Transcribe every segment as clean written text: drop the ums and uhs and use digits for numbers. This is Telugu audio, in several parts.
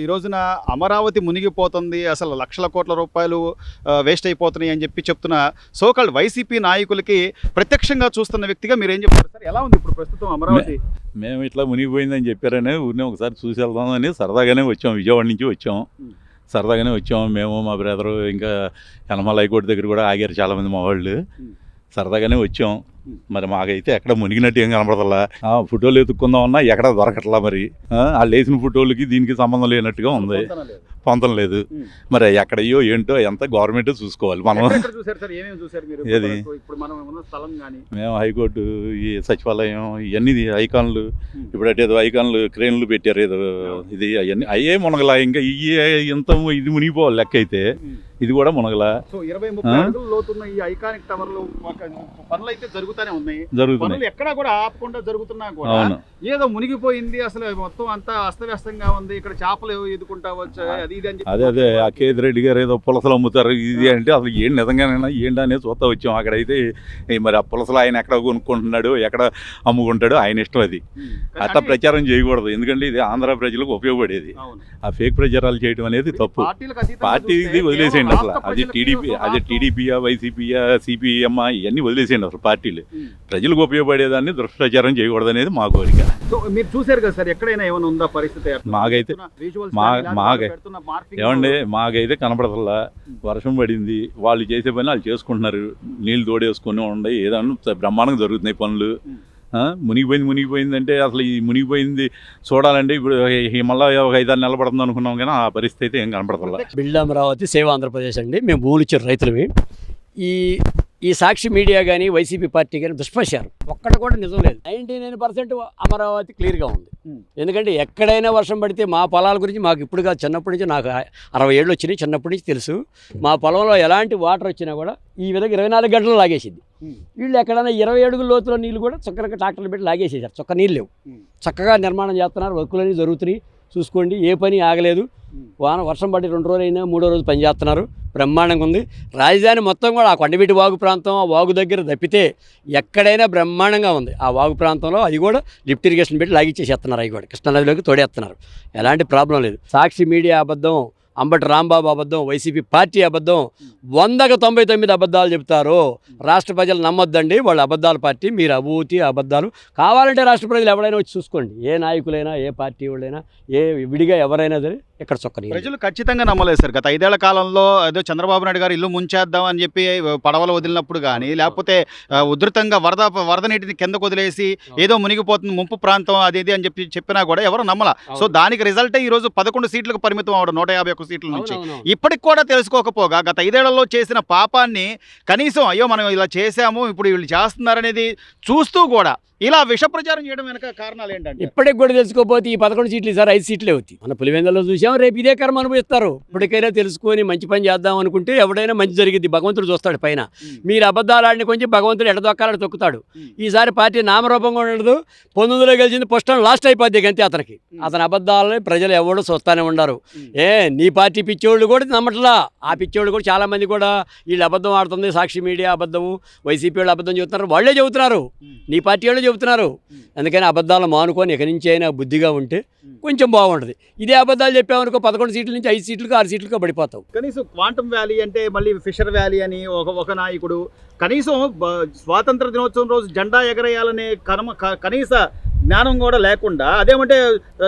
ఈ రోజున అమరావతి మునిగిపోతుంది, అసలు లక్షల కోట్ల రూపాయలు వేస్ట్ అయిపోతున్నాయి అని చెప్తున్న సోకాల్డ్ వైసీపీ నాయకులకి ప్రత్యక్షంగా చూస్తున్న వ్యక్తిగా మీరు ఏం చెప్తారు సార్? ఎలా ఉంది ఇప్పుడు ప్రస్తుతం అమరావతి? మేము ఇట్లా మునిగిపోయిందని చెప్పారని ఊరినే ఒకసారి చూసి వెళ్దామని సరదాగానే వచ్చాం. విజయవాడ నుంచి వచ్చాం, సరదాగానే వచ్చాం. మేము మా బ్రదరు ఇంకా యనమల హైకోర్టు దగ్గర కూడా ఆగారు చాలామంది మా వాళ్ళు. సరదాగానే వచ్చాం. మరి మాకైతే ఎక్కడ మునిగినట్టు ఏం కనపడతలా. ఫోటోలు ఎత్తుక్కుందామన్నా ఎక్కడ దొరకట్లా. మరి వాళ్ళు వేసిన ఫోటోలకి దీనికి సంబంధం లేనట్టుగా ఉంది, పొందం లేదు. మరి ఎక్కడయ్యో ఏంటో ఎంత గవర్నమెంట్ చూసుకోవాలి. మనం ఏది మేము హైకోర్టు, ఈ సచివాలయం, ఇవన్నీ ఐకాన్లు, ఇప్పుడు అంటే ఏదో ఐకాన్లు క్రేన్లు పెట్టారు ఏదో, ఇది అవన్నీ అయ్యే మునగలా. ఇంకా ఇంత ఇది మునిగిపోవాలి లెక్క అయితే ఇది కూడా మునగలా. జరుగుతున్నాయి, ఎక్కడ కూడా ఆపకుండా జరుగుతున్నా కూడా ఏదో మునిగిపోయింది, అసలు మొత్తం అంతా అస్తవ్యస్తంగా ఉంది. ఇక్కడ చేపలు ఎదుకుంటా వచ్చాయి. అదే ఆ కేతిరెడ్డి గారు ఏదో పులసలు అమ్ముతారు ఇది అంటే అసలు ఏం నిజంగానైనా ఏంటి అనేది చూస్తా వచ్చాం. అక్కడైతే మరి ఆ పులసలు ఆయన ఎక్కడ కొనుక్కుంటున్నాడు, ఎక్కడ అమ్ముకుంటాడు, ఆయన ఇష్టం. అది అట్లా ప్రచారం చేయకూడదు, ఎందుకంటే ఇది ఆంధ్ర ప్రజలకు ఉపయోగపడేది. ఆ ఫేక్ ప్రచారాలు చేయడం అనేది తప్పు. పార్టీది వదిలేసేయండి అసలు. అది టీడీపీయా, వైసీపీయా, సిపిఎమ్మా, ఇవన్నీ వదిలేసేయండి అసలు. పార్టీలు ప్రజలకు ఉపయోగపడేదాన్ని దుష్ప్రచారం చేయకూడదు అనేది మా కోరిక. మీరు చూసారు కదా సార్, ఎక్కడైనా ఏమైనా ఉందా పరిస్థితి? ఏమండి మాకైతే కనపడతల్లా. వర్షం పడింది, వాళ్ళు చేసే పని వాళ్ళు చేసుకుంటున్నారు. నీళ్ళు తోడేసుకుని ఉన్నాయి, ఏదన్నా బ్రహ్మాండంగా జరుగుతున్నాయి పనులు. మునిగిపోయింది అంటే అసలు ఈ మునిగిపోయింది చూడాలంటే ఇప్పుడు మళ్ళీ ఒక 5-6 నెలలు పడుతుంది అనుకున్నాం, కానీ ఆ పరిస్థితి అయితే ఏం కనపడతల్లా. బిల్డ్ అమరావతి సేవ ఆంధ్రప్రదేశ్ అండి. మేము భూములు ఇచ్చిన రైతులవి. ఈ సాక్షి మీడియా కానీ వైసీపీ పార్టీ కానీ దుష్ప్రచారం ఒక్కడ కూడా నిజం లేదు. 99% అమరావతి క్లియర్గా ఉంది. ఎందుకంటే ఎక్కడైనా వర్షం పడితే మా పొలాల గురించి మాకు ఇప్పుడుగా చిన్నప్పటి నుంచి, నాకు 60 ఏళ్ళు వచ్చినాయి, చిన్నప్పటి నుంచి తెలుసు. మా పొలంలో ఎలాంటి వాటర్ వచ్చినా కూడా ఈ విధంగా 24 గంటలు లాగేసింది. వీళ్ళు ఎక్కడైనా 20 అడుగుల లోతుల నీళ్ళు కూడా చక్కగా ట్రాక్టర్లు పెట్టి లాగేసేసారు. చక్క నీళ్ళు లేవు, చక్కగా నిర్మాణం చేస్తున్నారు, వర్కులన్నీ జరుగుతున్నాయి. చూసుకోండి, ఏ పని ఆగలేదు. వర్షం పడి 2 రోజులు అయినా 3వ రోజు పని చేస్తున్నారు. బ్రహ్మాండంగా ఉంది. రాజధాని మొత్తం కూడా ఆ కొండవీటి వాగు ప్రాంతం, ఆ వాగు దగ్గర తప్పితే ఎక్కడైనా బ్రహ్మాండంగా ఉంది. ఆ వాగు ప్రాంతంలో అది కూడా లిఫ్ట్ ఇరిగేషన్ పెట్టి లాగిచ్చేసేస్తున్నారు. అవి కూడా కృష్ణానదిలోకి తోడేస్తున్నారు. ఎలాంటి ప్రాబ్లం లేదు. సాక్షి మీడియా అబద్ధం, అంబటి రాంబాబు అబద్ధం, వైసీపీ పార్టీ అబద్ధం. 100కు 99 అబద్ధాలు చెబుతారు. రాష్ట్ర ప్రజలు నమ్మొద్దండి, వాళ్ళు అబద్ధాల పార్టీ. మీరు అభూతి అబద్ధాలు కావాలంటే రాష్ట్ర ప్రజలు ఎవరైనా వచ్చి చూసుకోండి. ఏ నాయకులైనా, ఏ పార్టీ వాళ్ళైనా, ఏ విడిగా ఎవరైనా సరే ఇక్కడ చొక్కని ప్రజలు ఖచ్చితంగా నమ్మలేదు సార్. గత 5 ఏళ్ల కాలంలో ఏదో చంద్రబాబు నాయుడు గారు ఇల్లు ముంచేద్దాం అని చెప్పి పడవలు వదిలినప్పుడు కానీ, లేకపోతే ఉధృతంగా వరద నీటిని కిందకు వదిలేసి ఏదో మునిగిపోతుంది ముంపు ప్రాంతం అది ఇది అని చెప్పినా కూడా ఎవరు నమ్మల. సో దానికి రిజల్టే ఈ రోజు 11 సీట్లకు పరిమితం అవడం, 151 సీట్ల నుంచి. ఇప్పటికి కూడా తెలుసుకోకపోగా గత 5 ఏళ్లలో చేసిన పాపాన్ని కనీసం అయ్యో మనం ఇలా చేశాము, ఇప్పుడు వీళ్ళు చేస్తున్నారనేది చూస్తూ కూడా ఇలా విష ప్రచారం చేయడం వెనక కారణాలు ఏంటంటే, ఇప్పటికి కూడా తెలుసుకోకపోతే ఈ 11 సీట్లు ఈసారి 5 సీట్లే అవుతాయి. మన పులివెందులో చూసాం, రేపు ఇదే కర్మ అనుభవిస్తారు. ఇప్పటికైనా తెలుసుకొని మంచి పని చేద్దాం అనుకుంటే ఎవడైనా మంచి జరిగింది. భగవంతుడు చూస్తాడు పైన. మీరు అబద్ధాలు ఆడిన కొంచెం భగవంతుడు ఎడదొక్కాలని తొక్కుతాడు. ఈసారి పార్టీ నామరూపంగా ఉండదు. 19లో గెలిచింది, ఫస్ట్ లాస్ట్ అయిపోద్ది అంతే అతనికి. అతని అబద్ధాలని ప్రజలు ఎవడో చూస్తానే ఉండరు. నీ పార్టీ పిచ్చోళ్ళు కూడా నమ్మట్లా. ఆ పిచ్చోళ్ళు కూడా చాలామంది కూడా వీళ్ళు అబద్ధం ఆడుతుంది, సాక్షి మీడియా అబద్ధము, వైసీపీ వాళ్ళు అబద్ధం చెబుతున్నారు, వాళ్ళే చెబుతున్నారు, నీ పార్టీ వాళ్ళు చెబుతున్నారు. అందుకని అబద్ధాలు మానుకొని ఇక నుంచి అయినా బుద్ధిగా ఉంటే కొంచెం బాగుంటుంది. ఇదే అబద్ధాలు చెప్పామనుకో 11 సీట్ల నుంచి 5 సీట్లకు 6 సీట్లకు పడిపోతావు. కనీసం క్వాంటమ్ వ్యాలీ అంటే మళ్ళీ ఫిషర్ వ్యాలీ అని ఒక నాయకుడు, కనీసం స్వాతంత్ర దినోత్సవం రోజు జెండా ఎగరేయాలనే కనీస జ్ఞానం కూడా లేకుండా, అదేమంటే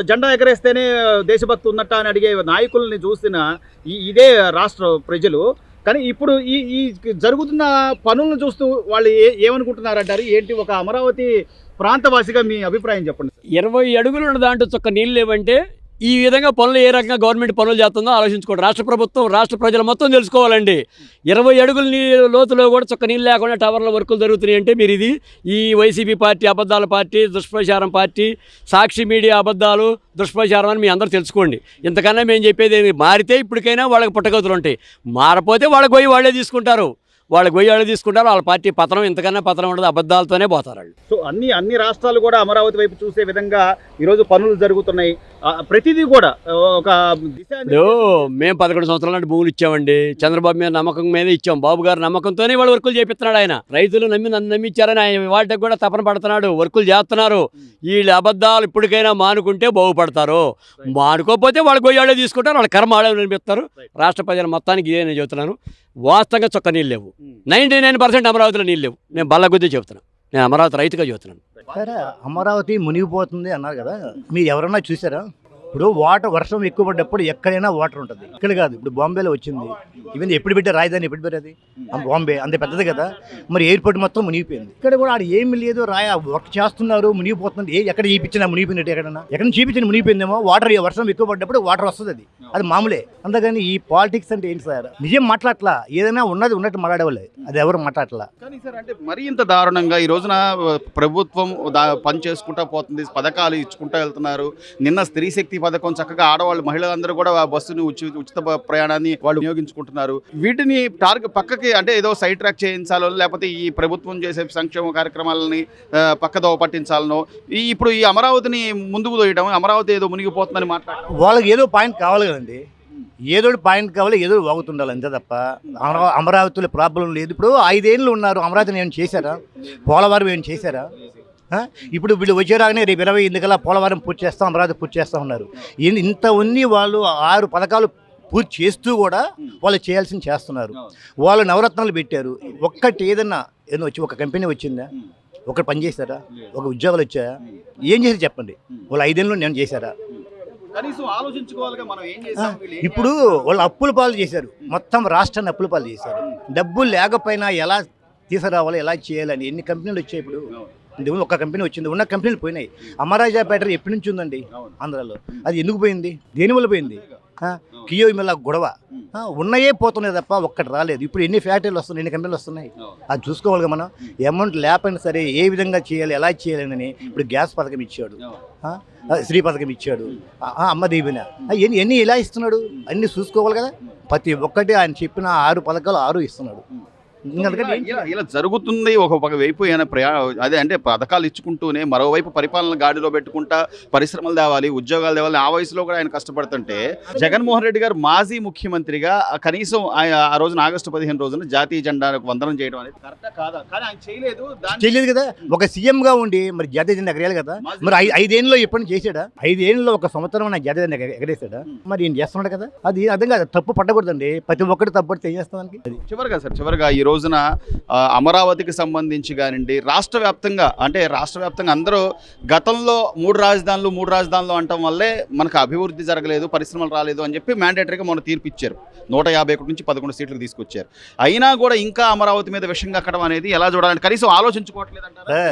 జెండా ఎగరేస్తేనే దేశభక్తి ఉన్నట్ట అని అడిగే నాయకుల్ని చూసిన ఇదే రాష్ట్ర ప్రజలు. కానీ ఇప్పుడు ఈ జరుగుతున్న పనులను చూస్తూ వాళ్ళు ఏమనుకుంటున్నారంటారు? ఏంటి, ఒక అమరావతి ప్రాంతవాసిగా మీ అభిప్రాయం చెప్పండి. 20 అడుగులు ఉన్న దాంట్లో చొక్క నీళ్ళు లేవంటే ఈ విధంగా పనులు ఏ రకంగా గవర్నమెంట్ పనులు చేస్తుందో ఆలోచించుకోండి. రాష్ట్ర ప్రభుత్వం, రాష్ట్ర ప్రజలు మొత్తం తెలుసుకోవాలండి. 20 అడుగుల లోతులో కూడా చొక్క నీళ్ళు లేకుండా టవర్ల వర్కులు జరుగుతున్నాయి అంటే మీరు ఇది ఈ వైసీపీ పార్టీ అబద్ధాల పార్టీ, దుష్ప్రచారం పార్టీ, సాక్షి మీడియా అబద్ధాలు, దుష్ప్రచారం అని మీ అందరూ తెలుసుకోండి. ఇంతకన్నా మేము చెప్పేది మారితే ఇప్పటికైనా వాళ్ళకి పుట్టగతులు ఉంటాయి. మారపోతే వాళ్ళకి పోయి వాళ్ళే తీసుకుంటారు. వాళ్ళకి గొయ్యాళ్ళు తీసుకుంటారు. వాళ్ళ పార్టీ పతనం, ఇంతకన్నా పతనం ఉండదు. అబద్ధాలతోనే పోతారు వాళ్ళు. సో అన్ని రాష్ట్రాలు కూడా అమరావతి వైపు చూసే విధంగా ఈరోజు పనులు జరుగుతున్నాయి. ప్రతిదీ కూడా ఒక దిశ ఇప్పుడు మేము 11 సంవత్సరాల నాటి భూములు ఇచ్చామండి. చంద్రబాబు మీద నమ్మకం మీద ఇచ్చాం. బాబు గారు నమ్మకంతోనే వాళ్ళు వర్కులు చేపిస్తున్నాడు ఆయన. రైతులు నన్ను నమ్మించారని ఆయన వాటికి కూడా తపన పడుతున్నాడు. వర్కులు చేస్తున్నారు. వీళ్ళ అబద్ధాలు ఇప్పటికైనా మానుకుంటే బాగుపడతారు. మానుకోకపోతే వాళ్ళు గొయ్యాళ్ళే తీసుకుంటారు. వాళ్ళ కర్మ ఆడే నిలిపిస్తారు. రాష్ట్ర ప్రజల మొత్తానికి ఇదే నేను చెబుతున్నాను. వాస్తవంగా చొక్క నీళ్ళు లేవు. 99% అమరావతిలో నీళ్ళు లేవు. నేను బల్లగుద్ది చెబుతున్నాను. నేను అమరావతి రైతుగా చెబుతున్నాను. సరే, అమరావతి మునిగిపోతుంది అన్నారు కదా, మీరు ఎవరన్నా చూసారా? ఇప్పుడు వర్షం ఎక్కువ పడ్డప్పుడు ఎక్కడైనా వాటర్ ఉంటుంది. ఇక్కడ కాదు. ఇప్పుడు బాంబేలో వచ్చింది. ఈవెన్ ఎప్పుడు పెట్టే రాజధాని ఎప్పుడు పెట్టేది బాంబే, అంత పెద్దది కదా. మరి ఎయిర్పోర్ట్ మొత్తం మునిగిపోయింది. ఇక్కడ కూడా ఆడ ఏమి లేదు, వర్క్ చేస్తున్నారు, మునిగిపోతుంది. ఎక్కడ చూపించినా మునిగిపోయినట్టు ఎక్కడ చూపించిన మునిగిపోయిందేమో. వర్షం ఎక్కువ పడ్డప్పుడు వాటర్ వస్తుంది, అది మామూలే. అందుకని ఈ పాలిటిక్స్ అంటే ఏంటి సార్? నిజం మాట్లాడట్లా, ఏదైనా ఉన్నది ఉన్నట్టు మాట్లాడేవాళ్ళే, అది ఎవరు మాట్లాడట్లా. కానీ సార్ అంటే మరీ ఇంత దారుణంగా ఈ రోజున ప్రభుత్వం పని చేసుకుంటా పోతుంది, పథకాలు ఇచ్చుకుంటా వెళ్తున్నారు. నిన్న స్త్రీ శక్తి పథకం చక్కగా ఆడవాళ్ళు మహిళలందరూ కూడా బస్సుని ఉచిత ప్రయాణాన్ని వాళ్ళు వినియోగించుకుంటున్నారు. వీటిని పక్కకి అంటే ఏదో సైడ్ ట్రాక్ చేయించాలో, లేకపోతే ఈ ప్రభుత్వం చేసే సంక్షేమ కార్యక్రమాలని పక్కదోవ పట్టించాలనో, ఇప్పుడు ఈ అమరావతిని ముందుకు తోయడం, అమరావతి ఏదో మునిగిపోతుందని మాట్లాడటం, వాళ్ళకి ఏదో పాయింట్ కావాలి కదండి. ఏదో పాయింట్ కావాలి, ఏదో వాగుతుండాలి, అంతే తప్ప అమరావతిలో ప్రాబ్లం లేదు. ఇప్పుడు 5 ఏళ్ళు ఉన్నారు, అమరావతిని ఏమైనా చేశారా? పోలవరం ఏమైనా చేశారా? ఇప్పుడు వీళ్ళు వచ్చే రాగానే రేపు 28 పోలవరం పూర్తి చేస్తాం, అమరావతి పూర్తి చేస్తూ ఉన్నారు. ఇంత ఉన్ని వాళ్ళు 6 పథకాలు పూర్తి చేస్తూ కూడా వాళ్ళు చేయాల్సింది చేస్తున్నారు. వాళ్ళు నవరత్నాలు పెట్టారు. ఒక్కటి ఏదన్నా వచ్చి ఒక కంపెనీ వచ్చిందా? ఒకటి పని చేశారా? ఒక ఉద్యోగాలు వచ్చాయా? ఏం చేశారు చెప్పండి? వాళ్ళు 5 ఏళ్ళు నేను చేశారా? ఇప్పుడు వాళ్ళు అప్పుల పాలు చేశారు, మొత్తం రాష్ట్రాన్ని అప్పుల పాలు చేశారు. డబ్బులు లేకపోయినా ఎలా తీసుకురావాలి, ఎలా చేయాలని ఎన్ని కంపెనీలు వచ్చాయి. ఇప్పుడు ఇంతకుముందు ఒక కంపెనీ వచ్చింది, ఉన్న కంపెనీలు పోయినాయి. అమరాజా బ్యాటరీ ఎప్పటి నుంచి ఉందండి ఆంధ్రాలో? అది ఎందుకు పోయింది? దేనివల్ల పోయింది? కియో ఇమెల్లా గొడవ. ఉన్నాయే పోతున్నాయి తప్ప ఒక్కటి రాలేదు. ఇప్పుడు ఎన్ని ఫ్యాక్టరీలు వస్తున్నాయి, ఎన్ని కంపెనీలు వస్తున్నాయి, అది చూసుకోవాలి మనం. అమౌంట్ లేకపోయినా సరే ఏ విధంగా చేయాలి, ఎలా చేయాలని. ఇప్పుడు గ్యాస్ పథకం ఇచ్చాడు, శ్రీ పథకం ఇచ్చాడు, అమ్మ దీవెన, ఎన్ని ఎలా ఇస్తున్నాడు? అన్నీ చూసుకోవాలి కదా. ప్రతి ఒక్కటి ఆయన చెప్పిన 6 పథకాలు 6 ఇస్తున్నాడు. ఇలా జరుగుతుంది. ఒక వైపు అదే అంటే పథకాలు ఇచ్చుకుంటూనే మరోవైపు పరిపాలన గాడిలో పెట్టుకుంటా పరిశ్రమలు తేవాలి, ఉద్యోగాలు తేవాలి. ఆ వయసులో కూడా ఆయన కష్టపడుతుంటే జగన్మోహన్ రెడ్డి గారు మాజీ ముఖ్యమంత్రిగా కనీసం ఆ రోజున ఆగస్టు 15 రోజున జాతీయ జెండాకు వందనం చేయడం అనేది కరెక్టా కాదా? కానీ ఆయన చేయలేదు కదా. ఒక సీఎం గా ఉండి మరి జాతీయ జెండా ఎగరేయాలి కదా. మరి 5 ఏళ్ళలో ఎప్పుడు చేశాడా? 5 ఏళ్ళలో ఒక సంవత్సరం ఆయన జాతీయ జెండా ఎగరేసాడా? మరి ఏం చేస్తున్నాడు కదా. అది అర్థం కాదు. తప్పు పట్టకూడదండి. ప్రతి ఒక్కటి తప్పు పడితే ఏం చేస్తానికి. చివరిగా ఈ రోజున అమరావతికి సంబంధించి కానివ్వండి, రాష్ట్ర వ్యాప్తంగా అందరూ గతంలో 3 రాజధానులు అంటం వల్లే మనకు అభివృద్ధి జరగలేదు, పరిశ్రమలు రాలేదు అని చెప్పి మ్యాండేటరీగా మొన్న తీర్పు ఇచ్చారు. 151 నుంచి 11 సీట్లకు తీసుకొచ్చారు. అయినా కూడా ఇంకా అమరావతి మీద విషం కక్కడం అనేది ఎలా చూడాలంటే కనీసం ఆలోచించుకోవట్లేదు అంటారా?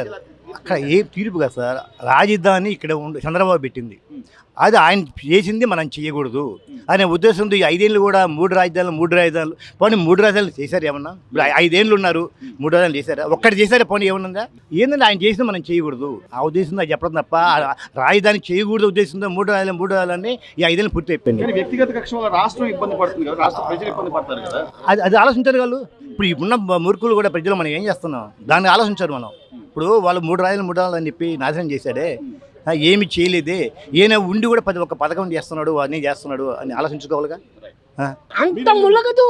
అక్కడ ఏ తీర్పు కదా సార్. రాజధాని ఇక్కడ చంద్రబాబు పెట్టింది, అది ఆయన చేసింది మనం చేయకూడదు అనే ఉద్దేశంతో ఈ 5 ఏళ్ళు కూడా 3 రాజధానులు పోనీ 3 రాజధానులు చేశారు ఏమన్నా? ఇప్పుడు 5 ఏళ్ళు ఉన్నారు, 3 రాజధానులు చేశారా? ఒక్కటి చేశారా? పోనీ ఏమన్నా? ఏంటంటే ఆయన చేసింది మనం చేయకూడదు ఆ ఉద్దేశంతో అది చెప్పడం తప్ప రాజధాని చేయకూడదు ఉద్దేశంతో 3 రాజధానులని ఈ 5 ఏళ్ళు పూర్తి అయిపోయింది. వ్యక్తిగత కక్ష వల్ల రాష్ట్రం ఇబ్బంది పడుతుంది కదా, రాష్ట్ర ప్రజలు ఇబ్బంది పడతారు కదా. అది ఆలోచించారు వాళ్ళు. ఇప్పుడు ఉన్న మూర్ఖులు కూడా ప్రజలు మనం ఏం చేస్తున్నాం దాన్ని ఆలోచించారు మనం. ఇప్పుడు వాళ్ళు 3 రాజధానులు అని చెప్పి నాశనం చేశాడే, ఏమి చేయలేదే, ఈయన ఉండి కూడా ప్రతి ఒక్క పథకం చేస్తున్నాడు, అన్నీ చేస్తున్నాడు అని ఆలోచించుకోవాలిగా. అంత ములగదు.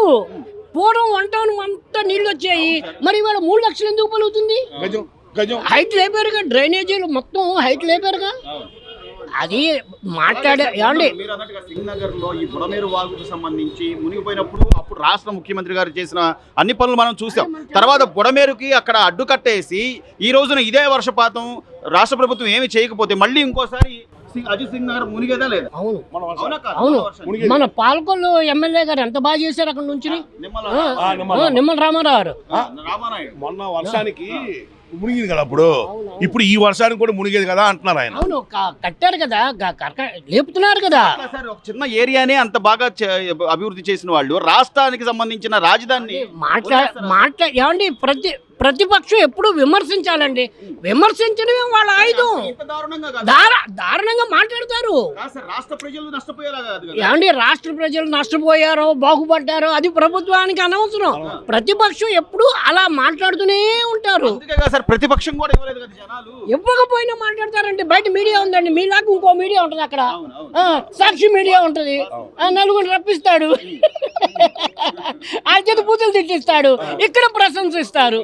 పూర్వం అంతా నీళ్ళు వచ్చాయి, మరి ఇవాళ 3 లక్షలు ఎందుకు పలుకుతుంది? హైట్ లేపారుగా, డ్రైనేజీలు మొత్తం హైట్ లేపారుగా. అది మాట్లాడే ఏమండి, సింగనగర్ లో ఈ బుడమేరు వాగుకు సంబంధించి మునిగిపోయినప్పుడు అప్పుడు రాష్ట్ర ముఖ్యమంత్రి గారు చేసిన అన్ని పనులు మనం చూసాం. తర్వాత బుడమేరుకి అక్కడ అడ్డుకట్టేసి ఈ రోజున ఇదే వర్షపాతం రాష్ట్ర ప్రభుత్వం ఏమి చేయకపోతే మళ్ళీ ఇంకోసారి అజిత్ సింగ్ నగర్ మునిగేదా లేదు? అవును. మన పాలకొల్లు ఎమ్మెల్యే గారు ఎంత బాగా చేశారు అక్కడ నుంచి. నిమ్మల రామారావు మొన్న వర్షానికి మునిగింది కదా, ఇప్పుడు ఈ వర్షానికి కూడా మునిగేది కదా అంటున్నారు ఆయన. అవును, కట్టారు కదా, లేపుతున్నారు కదా. ఒక చిన్న ఏరియానే అంత బాగా అభివృద్ధి చేసిన వాళ్ళు రాష్ట్రానికి సంబంధించిన రాజధాని ఏమండి, ప్రతిపక్షం ఎప్పుడు విమర్శించాలండి. విమర్శించడమే వాళ్ళ ఆయుధం. ఇంత దారుణంగా కాదు. దారుణంగా మాట్లాడతారు. కాదు సార్, రాష్ట్ర ప్రజలు నష్టపోయేలా కాదు కదా. ఏమండి, రాష్ట్ర ప్రజలు నష్టపోయారో బాగుపడ్డారో అది ప్రభుత్వానికి అనవసరం. ప్రతిపక్షం ఎప్పుడు అలా మాట్లాడుతూనే ఉంటారు. అందుకే కదా సార్ ప్రతిపక్షం కూడా ఇవ్వలేదు కదా జనాలు. ఇవ్వకపోయినా మాట్లాడతారండి. బయట మీడియా ఉందండి, మీలాగా ఇంకో మీడియా ఉంటుంది అక్కడ. సాక్షి మీడియా ఉంటుంది, నలుగురు రప్పిస్తాడు, ఆ చేతి పూజలు తిట్టిస్తాడు, ఇక్కడ ప్రశంసిస్తారు.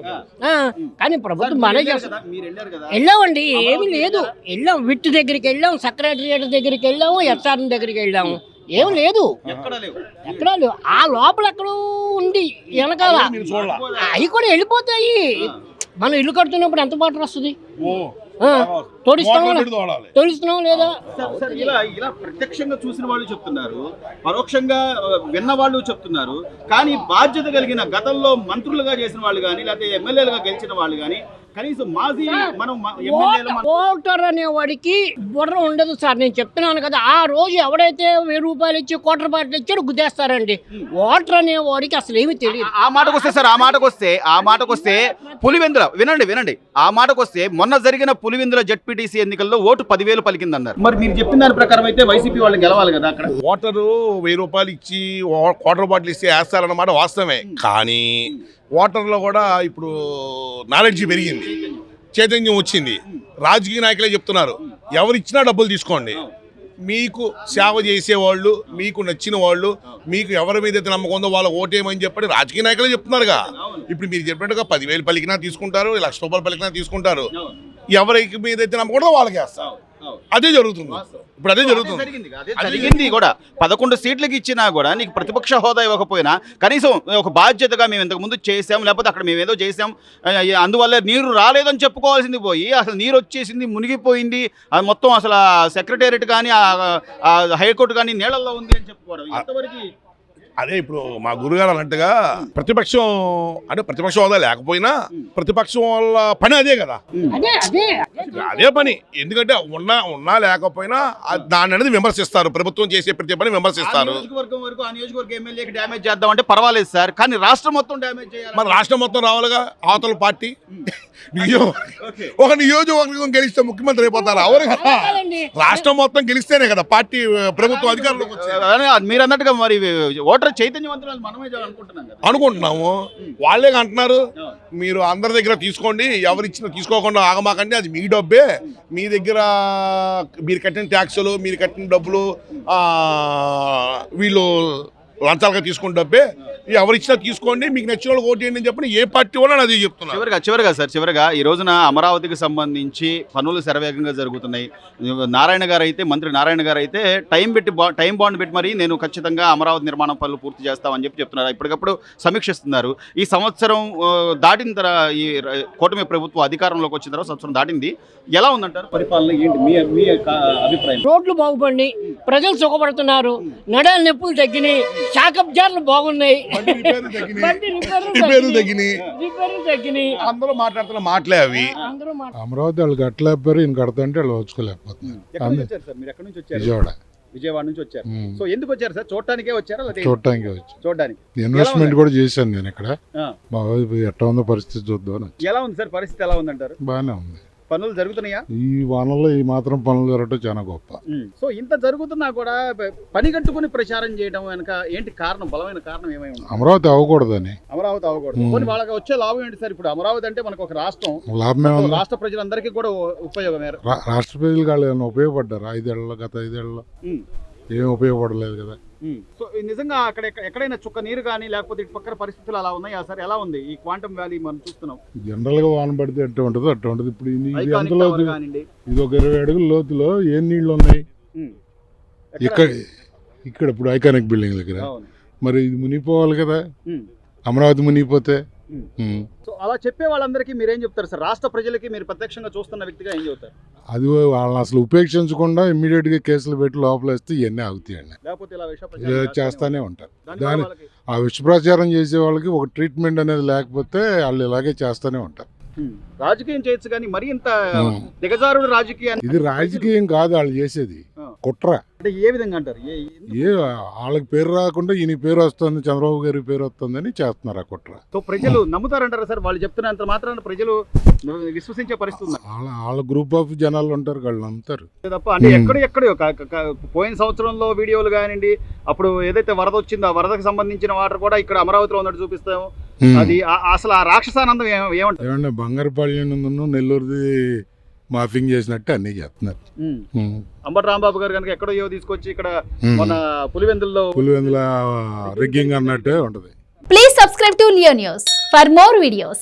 కానీ ప్రభుత్వం బాగానే చేస్తారు. మీరు వెళ్ళారు కదా. వెళ్ళామండి, ఏమీ లేదు. వెళ్ళాం, విట్ దగ్గరికి వెళ్ళాం, సెక్రటరియట్ దగ్గరికి వెళ్ళాము, ఎస్ఆర్ దగ్గరికి వెళ్ళాము. ఏం లేదు, ఎక్కడ లేవు. ఎక్కడా లేవు. ఆ లోపల ఎక్కడో ఉంది వెనకాల. మీరు చూడాల. అవి కూడా వెళ్ళిపోతాయి. మనం ఇల్లు కడుతున్నప్పుడు ఎంత వాటర్ వస్తుంది? ఓ తోడిస్తామా? వాటర్ పెట్టి తోడాలి. తోడిస్తున్నాం లేదా? సార్ ఇలా ప్రత్యక్షంగా చూసిన వాళ్ళు చెప్తున్నారు, పరోక్షంగా విన్న వాళ్ళు చెప్తున్నారు. కానీ బాధ్యత కలిగిన గతంలో మంత్రులుగా చేసిన వాళ్ళు కానీ లేకపోతే ఎమ్మెల్యేలుగా గెలిచిన వాళ్ళు కానీ కనీసం మాజీ మనం ఓటర్ అనేవాడికి బుర్ర ఉండదు సార్. నేను చెప్తున్నాను కదా, ఆ రోజు ఎవడైతే 1000 రూపాయలు ఇచ్చి కోట్ల రూపాయలు ఇచ్చాడో గుద్దేస్తారండి. ఓటర్ అనేవాడికి అసలు ఏమి తెలియదు. ఆ మాటకు వస్తే సార్, ఆ మాటకు వస్తే పులివెందుల వినండి ఆ మాటకు వస్తే మొన్న జరిగిన పులివెందుల జెడ్పీటీసీ ఎన్నికల్లో ఓటు 10,000 పలికిందన్నారు. మరి మీరు చెప్పిన దాని ప్రకారం అయితే వైసీపీ వాళ్ళు గెలవాలి కదా అక్కడ. ఓటరు 1000 రూపాయలు ఇచ్చి క్వార్టర్ బాటిల్ ఇస్తే వేస్తారన్నమాట వాస్తవమే. కానీ ఓటర్లో కూడా ఇప్పుడు నాలెడ్జ్ పెరిగింది, చైతన్యం వచ్చింది. రాజకీయ నాయకులే చెప్తున్నారు, ఎవరు ఇచ్చినా డబ్బులు తీసుకోండి. మీకు సేవ చేసేవాళ్ళు, మీకు నచ్చిన వాళ్ళు, మీకు ఎవరి మీద అయితే నమ్మకం ఉందో వాళ్ళ ఓటేమని చెప్పి రాజకీయ నాయకులే చెప్తున్నారుగా. ఇప్పుడు మీరు చెప్పినట్టుగా 10,000 పలికినా తీసుకుంటారు, 1,00,000 రూపాయలు పలికినా తీసుకుంటారు. ఎవరికి మీద అయితే నమ్మకం ఉందో వాళ్ళకి వేస్తారు. అదే జరుగుతుంది. ఇప్పుడు అదే జరుగుతుంది. జరిగింది కూడా 11 సీట్లకి ఇచ్చినా కూడా నీకు ప్రతిపక్ష హోదా ఇవ్వకపోయినా కనీసం ఒక బాధ్యతగా మేము ఇంతకు ముందు చేసాం, లేకపోతే అక్కడ మేము ఏదో చేసాం, అందువల్ల నీరు రాలేదని చెప్పుకోవాల్సింది పోయి అసలు నీరు వచ్చేసింది, మునిగిపోయింది, అది మొత్తం అసలు సెక్రటేరియట్ కానీ హైకోర్టు కానీ నీళ్ళల్లో ఉంది అని చెప్పుకోవడం ఎంతవరకు? అదే ఇప్పుడు మా గురుగారు అన్నట్టుగా ప్రతిపక్షం అంటే ప్రతిపక్ష హోదా లేకపోయినా ప్రతిపక్షం వాళ్ళ పని అదే కదా. అదే పని. ఎందుకంటే ఉన్నా లేకపోయినా దాని అనేది విమర్శిస్తారు. ప్రభుత్వం చేసే ప్రతి పని విమర్శిస్తారు. ఆ నియోజకవర్గం ఎమ్మెల్యేకి డ్యామేజ్ చేద్దాం అంటే పర్వాలేదు సార్, కానీ రాష్ట్రం మొత్తం డ్యామేజ్ చేయాలి. మన రాష్ట్రం మొత్తం రావాలిగా. అవతల పార్టీ ఒక నియోజకవర్గం గెలిస్తే ముఖ్యమంత్రి అయిపోతారు ఎవరు కదా. రాష్ట్రం మొత్తం గెలిస్తేనే కదా పార్టీ ప్రభుత్వం అధికారంలోకి వచ్చేది. మీరు అన్నట్టుగా మరి ఓటర్ చైతన్యవంతులు మనమే అనుకుంటున్నాము. వాళ్ళే అంటున్నారు మీరు అందరి దగ్గర తీసుకోండి, ఎవరు ఇచ్చినా తీసుకోకుండా ఆగమాకండి, అది మీ డబ్బే, మీ దగ్గర మీరు కట్టిన ట్యాక్సులు, మీరు కట్టిన డబ్బులు వీళ్ళు లంచాలుగా తీసుకున్న డబ్బే, ఎవరు ఇచ్చినా తీసుకోండి, మీకు నచ్చిన వాళ్ళు ఓటు వేయండి అని చెప్పి ఏ పార్టీ వాళ్ళని అది చెప్తున్నారు. చివరిగా ఈ రోజున అమరావతికి సంబంధించి పనులు శరవేగంగా జరుగుతున్నాయి. నారాయణ గారు అయితే, మంత్రి నారాయణ గారు అయితే టైం బాండ్ పెట్టి మరి నేను ఖచ్చితంగా అమరావతి నిర్మాణం పనులు పూర్తి చేస్తామని చెప్తున్నారు. ఇప్పటికప్పుడు సమీక్షిస్తున్నారు. ఈ సంవత్సరం దాటిన తర్వాత, ఈ కూటమి ప్రభుత్వం అధికారంలోకి వచ్చిన తర్వాత సంవత్సరం దాటింది, ఎలా ఉందంటారు పరిపాలన? ఏంటి మీ అభిప్రాయం? రోడ్లు బాగుపడి ప్రజలు సుఖపడుతున్నారు, నడాల నొప్పులు తగ్గినాయి, షాకబ్జార్లు బాగున్నాయి, అందరూ మాట్లాడుతున్న మాటలే అవి. అమరావతి వాళ్ళు కట్టలేకపోయారు, ఈయన కడతంటే వాళ్ళు వచ్చుకోలేకపోతున్నారు. విజయవాడ నుంచి వచ్చారు. సో ఎందుకు వచ్చారు సార్? చూడటానికే వచ్చారా? చూడటానికి వచ్చి చూడడానికి ఇన్వెస్ట్మెంట్ కూడా చేశాను నేను ఇక్కడ. మా ఎట్లా ఉందో పరిస్థితి చూద్దాం. ఎలా ఉంది సార్ పరిస్థితి? ఎలా ఉందంటారు? బాగానే ఉంది. పనులు జరుగుతున్నాయా? ఈ వానల్లో ఈ మాత్రం పనులు జరగటం చాలా గొప్ప. సో ఇంత జరుగుతున్నా కూడా పని కట్టుకుని ప్రచారం చేయడం వెనక ఏంటి కారణం? బలమైన కారణం ఏమై ఉంది? అమరావతి అవ్వకూడదని. అమరావతి అవ్వకూడదు. వాళ్ళకి వచ్చే లాభం ఏంటి సార్? ఇప్పుడు అమరావతి అంటే మనకు ఒక రాష్ట్రం, లాభమే ఉంది. రాష్ట్ర ప్రజలందరికీ కూడా ఉపయోగమే. రాష్ట్ర ప్రజలు వాళ్ళు ఏమైనా ఉపయోగపడ్డారు? గత 5 ఏళ్ళలో ఏం ఉపయోగపడలేదు కదా. సో నిజంగా అక్కడ ఎక్కడైనా చుక్క నీరు కానీ లేకపోతే ఇటు పక్కన పరిస్థితులు అలా ఉన్నాయా సార్? ఎలా ఉంది ఈ క్వాంటమ్ వ్యాలీ మనం చూస్తున్నాం? జనరల్ గా వాన పడితే ఎట్లా ఉంటుందో అట్లా ఉంటుంది. ఇప్పుడు ఇది ఎంత లోతు? ఇది ఒక 20 అడుగుల లోతులో ఏం నీళ్లు ఉన్నాయి ఇక్కడ ఇప్పుడు ఐకానిక్ బిల్డింగ్ దగ్గర. మరి ఇది మునిగిపోవాలి కదా, అమరావతి మునిగిపోతే. సో అలా చెప్పే వాళ్ళందరికీ మీరేం చెప్తారు సార్? రాష్ట్ర ప్రజలకి మీరు ప్రత్యక్షంగా చూస్తున్న వ్యక్తిగా ఏం చెప్తారు? అది వాళ్ళని అసలు ఉపేక్షించకుండా ఇమ్మీడియట్ గా కేసులు పెట్టి లోపల వేస్తే ఇవన్నీ అవుతాయండి. చేస్తానే ఉంటారు. ఆ విష ప్రచారం చేసే వాళ్ళకి ఒక ట్రీట్మెంట్ అనేది లేకపోతే వాళ్ళు ఇలాగే చేస్తానే ఉంటారు. రాజకీయం చేయొచ్చు కానీ మరి ఇంత దిగజారుడు రాజకీయం. ఇది రాజకీయం కాదు వాళ్ళు చేసేది. కుట్ర. అంటే ఏ విధంగా అంటారు వాళ్ళకి పేరు రాకుండా ఈయన పేరు వస్తుంది, చంద్రబాబు గారి పేరు వస్తుందని చేస్తున్నారు ఆ కుట్ర. సో ప్రజలు నమ్ముతారంటారా సార్? వాళ్ళు చెప్తున్నంత మాత్రాన ప్రజలు విశ్వసించే పరిస్థితి ఉందా? వాళ్ళ గ్రూప్ ఆఫ్ జనాలు ఉంటారు, వాళ్ళు నమ్ముతారు తప్ప అంటే ఎక్కడో పోయిన సంవత్సరంలో వీడియోలు కానివ్వండి, అప్పుడు ఏదైతే వరద వచ్చిందో ఆ వరదకు సంబంధించిన వాటర్ కూడా ఇక్కడ అమరావతిలో ఉన్నట్టు చూపిస్తాము. అది అసలు ఆ రాక్షసానందం ఏమంటారు? ఏమన్నా బంగారుపల్లి నెల్లూరుది మాఫింగ్ చేసినట్టు అన్నీ చేస్తున్నారు. అంబటి రాంబాబు గారు కనుక ఎక్కడో తీసుకొచ్చి ఇక్కడ మన పులివెందుల రిగ్గింగ్ అన్నట్టే ఉంటది. Please subscribe to Leo News for more videos.